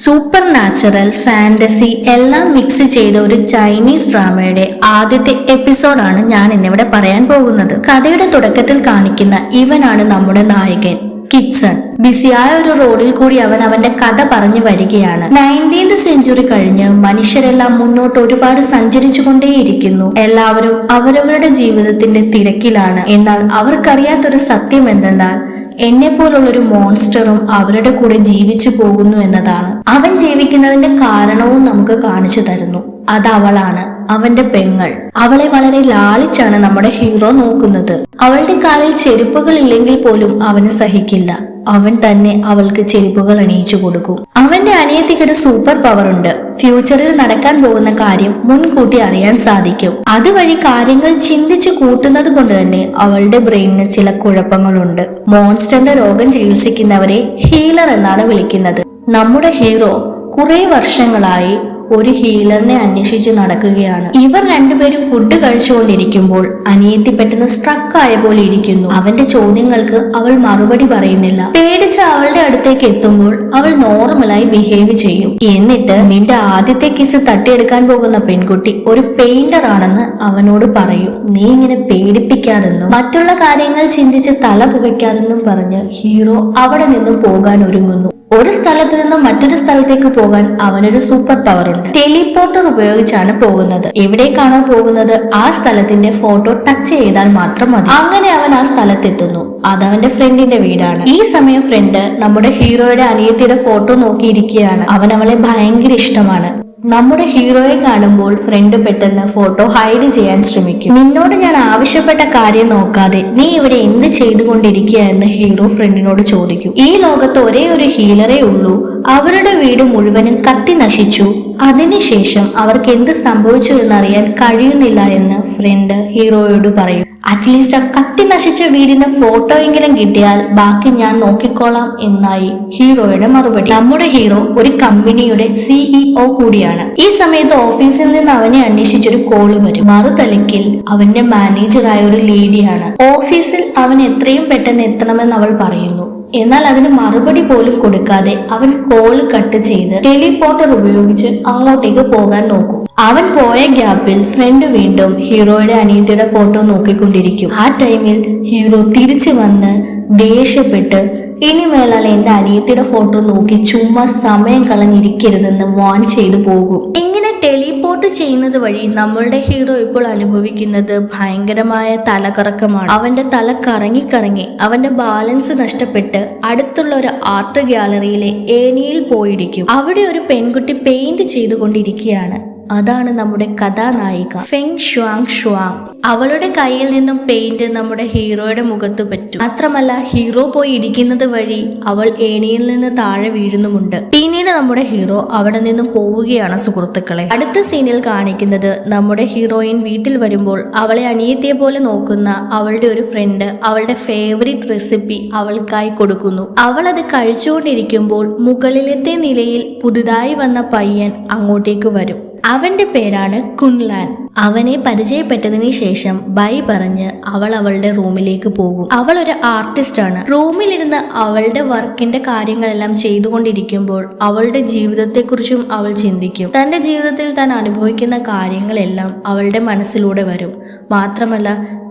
Super natural fantasy എല്ലാം mix ചെയ്ത ഒരു ചൈനീസ് ഡ്രാമയുടെ ആദ്യത്തെ എപ്പിസോഡാണ് ഞാൻ ഇന്നിവിടെ പറയാൻ പോകുന്നത്. കഥയുടെ തുടക്കത്തിൽ കാണിക്കുന്ന ഇവനാണ് നമ്മുടെ നായകൻ കിച്ചൺ. ബിസിയായ ഒരു റോഡിൽ കൂടി അവൻ അവന്റെ കഥ പറഞ്ഞു വരികയാണ്. 19th സെഞ്ചുറി കഴിഞ്ഞ് മനുഷ്യരെല്ലാം മുന്നോട്ട് ഒരുപാട് സഞ്ചരിച്ചു കൊണ്ടേയിരിക്കുന്നു. എല്ലാവരും അവരവരുടെ ജീവിതത്തിന്റെ തിരക്കിലാണ്. എന്നാൽ അവർക്കറിയാത്തൊരു സത്യം എന്തെന്നാൽ എന്നെ പോലുള്ളൊരു മോൺസ്റ്ററും അവരുടെ കൂടെ ജീവിച്ചു പോകുന്നു എന്നതാണ്. അവൻ ജീവിക്കുന്നതിന്റെ കാരണവും നമുക്ക് കാണിച്ചു തരുന്നു. അത് അവളാണ്, അവന്റെ പെങ്ങൾ. അവളെ വളരെ ലാളിച്ചാണ് നമ്മുടെ ഹീറോ നോക്കുന്നത്. അവളുടെ കാലിൽ ചെരുപ്പുകൾ ഇല്ലെങ്കിൽ പോലും അവന് സഹിക്കില്ല. അവൻ തന്നെ അവൾക്ക് ചെരുപ്പുകൾ അണിയിച്ചു കൊടുക്കും. അവന്റെ അനിയത്തിക്ക് ഒരു സൂപ്പർ പവർ ഉണ്ട്. ഫ്യൂച്ചറിൽ നടക്കാൻ പോകുന്ന കാര്യം മുൻകൂട്ടി അറിയാൻ സാധിക്കും. അതുവഴി കാര്യങ്ങൾ ചിന്തിച്ചു കൂട്ടുന്നത് കൊണ്ട് തന്നെ അവളുടെ ബ്രെയിനിന് ചില കുഴപ്പങ്ങളുണ്ട്. മോൺസ്റ്ററിന്റെ രോഗം ചികിത്സിക്കുന്നവരെ ഹീലർ എന്നാണ് വിളിക്കുന്നത്. നമ്മുടെ ഹീറോ കുറെ വർഷങ്ങളായി ഒരു ഹീലറിനെ അന്വേഷിച്ച് നടക്കുകയാണ്. ഇവർ രണ്ടുപേരും ഫുഡ് കഴിച്ചുകൊണ്ടിരിക്കുമ്പോൾ അനിയത്തി പെട്ടെന്ന് സ്ട്രക്ക് ആയ പോലെ ഇരിക്കുന്നു. അവന്റെ ചോദ്യങ്ങൾക്ക് അവൾ മറുപടി പറയുന്നില്ല. പേടിച്ച് അവളുടെ അടുത്തേക്ക് എത്തുമ്പോൾ അവൾ നോർമലായി ബിഹേവ് ചെയ്യും. എന്നിട്ട് നിന്റെ ആദ്യത്തെ കിസ് തട്ടിയെടുക്കാൻ പോകുന്ന പെൺകുട്ടി ഒരു പെയിന്റർ ആണെന്ന് അവനോട് പറയും. നീ ഇങ്ങനെ പേടിപ്പിക്കാതെന്നും മറ്റുള്ള കാര്യങ്ങൾ ചിന്തിച്ച് തല പുകയ്ക്കാതെന്നും പറഞ്ഞ് ഹീറോ അവിടെ നിന്നും പോകാൻ ഒരുങ്ങുന്നു. ഒരു സ്ഥലത്ത് നിന്നും മറ്റൊരു സ്ഥലത്തേക്ക് പോകാൻ അവനൊരു സൂപ്പർ പവർ ഉണ്ട്. ടെലിപോർട്ടർ ഉപയോഗിച്ചാണ് പോകുന്നത്. എവിടേക്കാണോ പോകുന്നത് ആ സ്ഥലത്തിന്റെ ഫോട്ടോ ടച്ച് ചെയ്താൽ മാത്രം മതി. അങ്ങനെ അവൻ ആ സ്ഥലത്തെത്തുന്നു. അതവന്റെ ഫ്രണ്ടിന്റെ വീടാണ്. ഈ സമയം ഫ്രണ്ട് നമ്മുടെ ഹീറോയുടെ അനിയത്തിയുടെ ഫോട്ടോ നോക്കിയിരിക്കുകയാണ്. അവൻ അവളെ ഭയങ്കര ഇഷ്ടമാണ്. നമ്മുടെ ഹീറോയെ കാണുമ്പോൾ ഫ്രണ്ട് പെട്ടെന്ന് ഫോട്ടോ ഹൈഡ് ചെയ്യാൻ ശ്രമിക്കും. നിന്നോട് ഞാൻ ആവശ്യപ്പെട്ട കാര്യം നോക്കാതെ നീ ഇവിടെ എന്ത് ചെയ്തുകൊണ്ടിരിക്കുക എന്ന് ഹീറോ ഫ്രണ്ടിനോട് ചോദിക്കും. ഈ ലോകത്ത് ഒരേ ഒരു ഹീലറേ ഉള്ളൂ. അവരുടെ വീട് മുഴുവനും കത്തി നശിച്ചു. അതിനുശേഷം അവർക്ക് എന്ത് സംഭവിച്ചു എന്നറിയാൻ കഴിയുന്നില്ല എന്ന് ഫ്രണ്ട് ഹീറോയോട് പറയും. അറ്റ്ലീസ്റ്റ് ആ കത്തി നശിച്ച വീടിന്റെ ഫോട്ടോ എങ്കിലും കിട്ടിയാൽ ബാക്കി ഞാൻ നോക്കിക്കോളാം എന്നായി ഹീറോയുടെ മറുപടി. നമ്മുടെ ഹീറോ ഒരു കമ്പനിയുടെ CEO കൂടിയാണ്. ഈ സമയത്ത് ഓഫീസിൽ നിന്ന് അവനെ അന്വേഷിച്ചൊരു കോള് വരും. മറുതലക്കിൽ അവന്റെ മാനേജറായ ഒരു ലേഡിയാണ്. ഓഫീസിൽ അവൻ എത്രയും പെട്ടെന്ന് എത്തണമെന്ന് അവൾ പറയുന്നു. എന്നാൽ അതിന് മറുപടി പോലും കൊടുക്കാതെ അവൻ കോള് കട്ട് ചെയ്ത് ടെലിപോർട്ടർ ഉപയോഗിച്ച് അങ്ങോട്ടേക്ക് പോകാൻ നോക്കും. അവൻ പോയ ഗ്യാപ്പിൽ ഫ്രണ്ട് വീണ്ടും ഹീറോയുടെ അനിയത്തിയുടെ ഫോട്ടോ നോക്കിക്കൊണ്ടിരിക്കും. ആ ടൈമിൽ ഹീറോ തിരിച്ചു വന്ന് ദേഷ്യപ്പെട്ട് ഇനി മേലാൽ എന്റെ അനിയത്തിയുടെ ഫോട്ടോ നോക്കി ചുമ്മാ സമയം കളഞ്ഞിരിക്കരുതെന്ന് വാൺ ചെയ്തു പോകും. ഇങ്ങനെ ടെലിപോർട്ട് ചെയ്യുന്നത് വഴി നമ്മളുടെ ഹീറോ ഇപ്പോൾ അനുഭവിക്കുന്നത് ഭയങ്കരമായ തലകറക്കമാണ്. അവന്റെ തല കറങ്ങി അവന്റെ ബാലൻസ് നഷ്ടപ്പെട്ട് അടുത്തുള്ള ഒരു ആർട്ട് ഗ്യാലറിയിലെ ഏണിയിൽ പോയിടിക്കും. അവിടെ ഒരു പെൺകുട്ടി പെയിന്റ് ചെയ്തുകൊണ്ടിരിക്കുകയാണ്. അതാണ് നമ്മുടെ കഥാനായിക ഫെങ് ഷുവാങ്. അവളുടെ കയ്യിൽ നിന്നും പെയിന്റ് നമ്മുടെ ഹീറോയുടെ മുഖത്ത് പറ്റും. മാത്രമല്ല ഹീറോ പോയി ഇടിക്കുന്നത് വഴി അവൾ ഏണിയിൽ നിന്ന് താഴെ വീഴുന്നുമുണ്ട്. പിന്നീട് നമ്മുടെ ഹീറോ അവിടെ നിന്നും പോവുകയാണ് സുഹൃത്തുക്കളെ. അടുത്ത സീനിൽ കാണിക്കുന്നത് നമ്മുടെ ഹീറോയിൻ വീട്ടിൽ വരുമ്പോൾ അവളെ അനിയത്തിയെ പോലെ നോക്കുന്ന അവളുടെ ഒരു ഫ്രണ്ട് അവളുടെ ഫേവറിറ്റ് റെസിപ്പി അവൾക്കായി കൊടുക്കുന്നു. അവൾ അത് കഴിച്ചുകൊണ്ടിരിക്കുമ്പോൾ മുകളിലത്തെ നിലയിൽ പുതുതായി വന്ന പയ്യൻ അങ്ങോട്ടേക്ക് വരും. അവന്റെ പേരാണ് കുൻലാൻ. അവനെ പരിചയപ്പെട്ടതിന് ശേഷം ബൈ പറഞ്ഞ് അവൾ അവളുടെ റൂമിലേക്ക് പോകും. അവൾ ഒരു ആർട്ടിസ്റ്റ് ആണ്. റൂമിലിരുന്ന് അവളുടെ വർക്കിന്റെ കാര്യങ്ങളെല്ലാം ചെയ്തുകൊണ്ടിരിക്കുമ്പോൾ അവളുടെ ജീവിതത്തെക്കുറിച്ചും അവൾ ചിന്തിക്കും. തന്റെ ജീവിതത്തിൽ താൻ അനുഭവിക്കുന്ന കാര്യങ്ങളെല്ലാം അവളുടെ മനസ്സിലൂടെ വരും. മാത്രമല്ല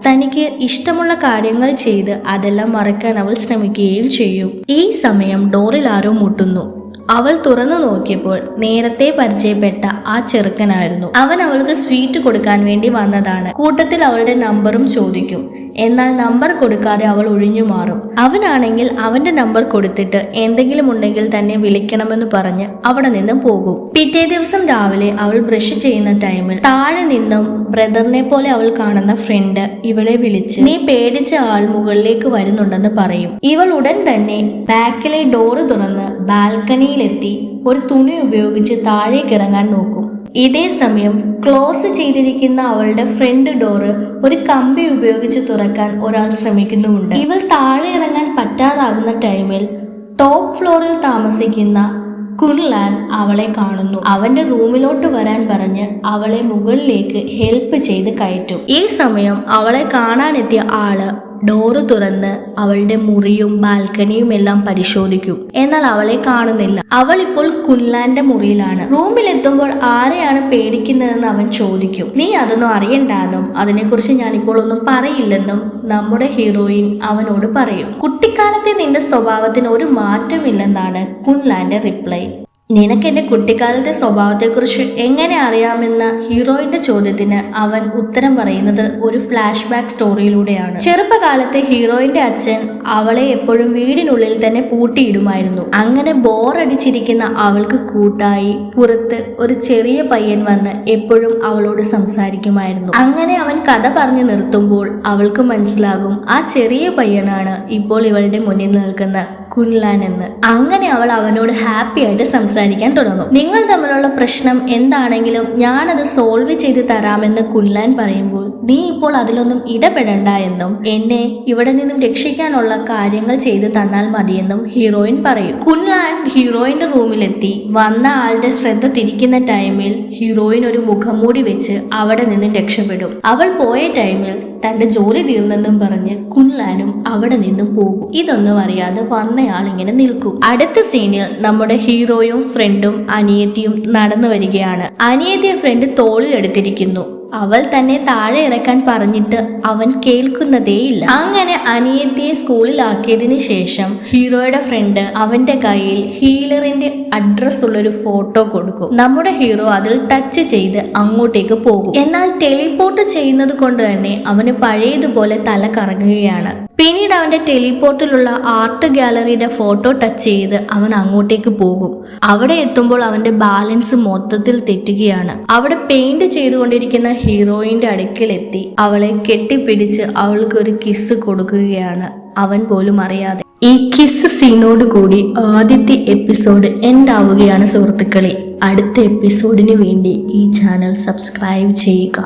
തനിക്ക് ഇഷ്ടമുള്ള കാര്യങ്ങൾ ചെയ്ത് അതെല്ലാം മറക്കാൻ അവൾ ശ്രമിക്കുകയും ചെയ്യും. ഈ സമയം ഡോറിൽ ആരോ മുട്ടുന്നു. അവൾ തുറന്നു നോക്കിയപ്പോൾ നേരത്തെ പരിചയപ്പെട്ട ആ ചെറുക്കനായിരുന്നു. അവൻ അവൾക്ക് സ്വീറ്റ് കൊടുക്കാൻ വേണ്ടി വന്നതാണ്. കൂട്ടത്തിൽ അവളുടെ നമ്പറും ചോദിക്കും. എന്നാൽ നമ്പർ കൊടുക്കാതെ അവൾ ഒഴിഞ്ഞു മാറും. അവനാണെങ്കിൽ അവന്റെ നമ്പർ കൊടുത്തിട്ട് എന്തെങ്കിലും ഉണ്ടെങ്കിൽ തന്നെ വിളിക്കണമെന്ന് പറഞ്ഞ് അവിടെ നിന്നും പോകും. പിറ്റേ ദിവസം രാവിലെ അവൾ ബ്രഷ് ചെയ്യുന്ന ടൈമിൽ താഴെ നിന്നും ബ്രദറിനെ പോലെ അവൾ കാണുന്ന ഫ്രണ്ട് ഇവളെ വിളിച്ച് നീ പേടിച്ച ആൾ മുകളിലേക്ക് വരുന്നുണ്ടെന്ന് പറയും. ഇവൾ ഉടൻ തന്നെ ബാക്കിലെ ഡോറ് തുറന്ന് ബാൽക്കണിയിലെത്തി ഒരു തുണി ഉപയോഗിച്ച് താഴേക്ക് ഇറങ്ങാൻ നോക്കും. ഇതേ സമയം ക്ലോസ് ചെയ്തിരിക്കുന്ന അവളുടെ ഫ്രണ്ട് ഡോറ് ഒരു കമ്പി ഉപയോഗിച്ച് തുറക്കാൻ ഒരാൾ ശ്രമിക്കുന്നുമുണ്ട്. ഇവൾ താഴെ ഇറങ്ങാൻ പറ്റാതാകുന്ന ടൈമിൽ ടോപ്പ് ഫ്ലോറിൽ താമസിക്കുന്ന കുൻലാൻ അവളെ കാണുന്നു. അവന്റെ റൂമിലോട്ട് വരാൻ പറഞ്ഞ് അവളെ മുകളിലേക്ക് ഹെൽപ്പ് ചെയ്ത് കയറ്റും. ഈ സമയം അവളെ കാണാനെത്തിയ ആള് ഡോറ് തുറന്ന് അവളുടെ മുറിയും ബാൽക്കണിയും എല്ലാം പരിശോധിക്കും. എന്നാൽ അവളെ കാണുന്നില്ല. അവൾ ഇപ്പോൾ കുൻലാന്റെ മുറിയിലാണ്. റൂമിലെത്തുമ്പോൾ ആരെയാണ് പേടിക്കുന്നതെന്ന് അവൻ ചോദിക്കും. നീ അതൊന്നും അറിയണ്ടെന്നും അതിനെക്കുറിച്ച് ഞാനിപ്പോൾ ഒന്നും പറയില്ലെന്നും നമ്മുടെ ഹീറോയിൻ അവനോട് പറയും. കുട്ടിക്കാലത്തെ നിന്റെ സ്വഭാവത്തിന് ഒരു മാറ്റമില്ലെന്നാണ് കുൻലാന്റെ റിപ്ലൈ. നിനക്ക് എന്റെ കുട്ടിക്കാലത്തെ സ്വഭാവത്തെക്കുറിച്ച് എങ്ങനെ അറിയാമെന്ന ഹീറോയിന്റെ ചോദ്യത്തിന് അവൻ ഉത്തരം പറയുന്നത് ഒരു ഫ്ലാഷ് ബാക്ക് സ്റ്റോറിയിലൂടെയാണ്. ചെറുപ്പകാലത്തെ ഹീറോയിന്റെ അച്ഛൻ അവളെ എപ്പോഴും വീടിനുള്ളിൽ തന്നെ പൂട്ടിയിടുമായിരുന്നു. അങ്ങനെ ബോറടിച്ചിരിക്കുന്ന അവൾക്ക് കൂട്ടായി പുറത്ത് ഒരു ചെറിയ പയ്യൻ വന്ന് എപ്പോഴും അവളോട് സംസാരിക്കുമായിരുന്നു. അങ്ങനെ അവൻ കഥ പറഞ്ഞു നിർത്തുമ്പോൾ അവൾക്ക് മനസ്സിലാകും ആ ചെറിയ പയ്യനാണ് ഇപ്പോൾ ഇവളുടെ മുന്നിൽ നിൽക്കുന്ന കുൻലാൻ എന്ന്. അങ്ങനെ അവൾ അവനോട് ഹാപ്പി ആയിട്ട് സംസാരിക്കാൻ തുടങ്ങും. നിങ്ങൾ തമ്മിലുള്ള പ്രശ്നം എന്താണെങ്കിലും ഞാനത് സോൾവ് ചെയ്ത് തരാമെന്ന് കുൻലാൻ പറയുമ്പോൾ നീ ഇപ്പോൾ അതിലൊന്നും ഇടപെടണ്ട എന്നും എന്നെ ഇവിടെ നിന്നും രക്ഷിക്കാനുള്ള കാര്യങ്ങൾ ചെയ്ത് തന്നാൽ മതിയെന്നും ഹീറോയിൻ പറയും. കുൻലാൻ ഹീറോയിന്റെ റൂമിലെത്തി വന്ന ആളുടെ ശ്രദ്ധ തിരിക്കുന്ന ടൈമിൽ ഹീറോയിൻ ഒരു മുഖംമൂടി വെച്ച് അവിടെ നിന്നും രക്ഷപ്പെടും. അവൾ പോയ ടൈമിൽ തന്റെ ജോലി തീർന്നെന്നും പറഞ്ഞ് കുൻലാനും അവിടെ നിന്നും പോകും. ഇതൊന്നും അറിയാതെ വന്നയാൾ ഇങ്ങനെ നിൽക്കും. അടുത്ത സീനിൽ നമ്മുടെ ഹീറോയും ഫ്രണ്ടും അനിയത്തിയും നടന്നു വരികയാണ്. അനിയത്തിയെ ഫ്രണ്ട് തോളിൽ എടുത്തിരിക്കുന്നു. അവൾ തന്നെ താഴെ ഇറക്കാൻ പറഞ്ഞിട്ട് അവൻ കേൾക്കുന്നതേയില്ല. അങ്ങനെ അനിയത്തിയെ സ്കൂളിലാക്കിയതിന് ശേഷം ഹീറോയുടെ ഫ്രണ്ട് അവന്റെ കയ്യിൽ ഹീലറിന്റെ അഡ്രസ് ഉള്ളൊരു ഫോട്ടോ കൊടുക്കും. നമ്മുടെ ഹീറോ അതിൽ ടച്ച് ചെയ്ത് അങ്ങോട്ടേക്ക് പോകും. എന്നാൽ ടെലിപോർട്ട് ചെയ്യുന്നത് കൊണ്ട് തന്നെ അവന് പഴയതുപോലെ തല കറങ്ങുകയാണ്. പിന്നീട് അവന്റെ ടെലിപോർട്ടിലുള്ള ആർട്ട് ഗാലറിയുടെ ഫോട്ടോ ടച്ച് ചെയ്ത് അവൻ അങ്ങോട്ടേക്ക് പോകും. അവിടെ എത്തുമ്പോൾ അവന്റെ ബാലൻസ് മൊത്തത്തിൽ തെറ്റുകയാണ്. അവിടെ പെയിന്റ് ചെയ്തുകൊണ്ടിരിക്കുന്ന ഹീറോയിന്റെ അടുക്കലെത്തി അവളെ കെട്ടിപ്പിടിച്ച് അവൾക്ക് ഒരു കിസ് കൊടുക്കുകയാണ്, അവൻ പോലും അറിയാതെ. ഈ കിസ് സീനോട് കൂടി ആദ്യത്തെ എപ്പിസോഡ് എൻഡ് ആവുകയാണ് സുഹൃത്തുക്കളെ. അടുത്ത എപ്പിസോഡിന് വേണ്ടി ഈ ചാനൽ സബ്സ്ക്രൈബ് ചെയ്യുക.